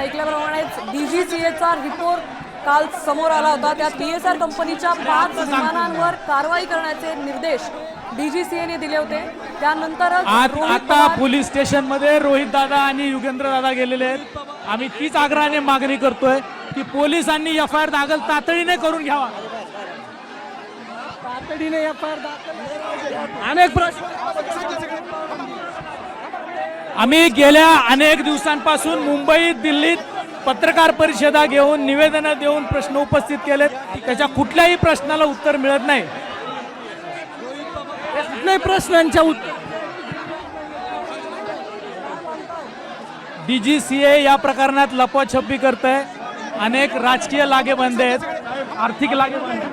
ऐकल्याप्रमाणेच DGCAचा report काल समोर आला होता। त्या PSR कंपनीच्या 5 विमानांवर कारवाई करण्याचे निर्देश DGCAने दिले होते। त्यानंतरच आता पोलीस स्टेशन मध्ये रोहित दादा आणि युगेंद्र दादा गेलेले आहेत। आम्ही तीच आग्रहाने मागणी करतोय की पोलिसांनी FIR दाखल तातडीने करून घ्यावा। तातडीने FIR दाखल। अनेक प्रश्न आम्ही गेल्या अनेक दिवसांपासून मुंबईत दिल्लीत पत्रकार परिषदा घेऊन निवेदनं देऊन प्रश्न उपस्थित केलेत। त्याच्या कुठल्याही प्रश्नाला उत्तर मिळत नाही। कुठल्याही प्रश्नांच्या उत्तर DGCA या प्रकरणात लपवाछपवी करत आहे। अनेक राजकीय लागेबांधे आहेत, आर्थिक लागेबांधे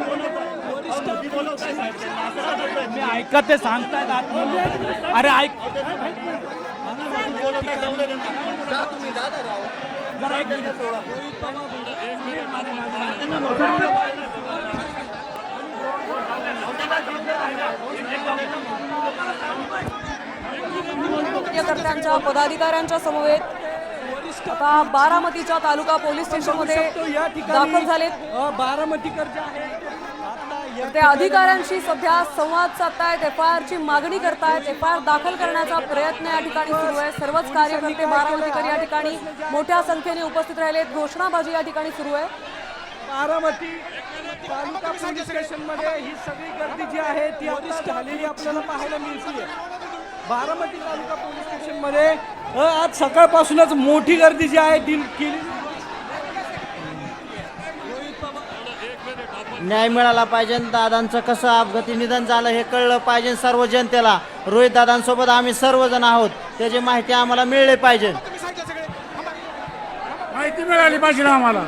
मी ऐकत ते सांगतायत। अरे ऐक कार्यकर्त्यांच्या पदाधिकाऱ्यांच्या समवेत आता बारामतीच्या तालुका पोलीस स्टेशनमध्ये दाखल झालेत। बारामतीकर ते अधिकाऱ्यांशी सध्या संवाद साधतायत, FIR ची मागणी करतायत, FIR दाखल करण्याचा प्रयत्न या ठिकाणी सुरू आहे। सर्वच कार्यकर्ते बारामतीकर या ठिकाणी मोठ्या संख्येने उपस्थित राहिलेत। घोषणाबाजी या ठिकाणी सुरू आहे। बारामती तालुका पोलीस स्टेशन मध्ये ही सगळी गर्दी जी आहे ती आता झालेली आपल्याला पाहायला मिळते। बारामती तालुका पोलीस स्टेशन मध्ये आज सकाळपासूनच मोठी गर्दी जी आहे ती केली। न्याय मिळाला पाहिजे। दादांचं कसं अपघाती निधन झालं हे कळलं पाहिजे सर्व जनतेला। रोहित दादांसोबत आम्ही सर्वजण आहोत, त्याची माहिती आम्हाला मिळली पाहिजे। माहिती मिळाली पाहिजे आम्हाला।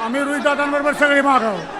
आम्ही रोहित दादांबरोबर सगळे मागावं।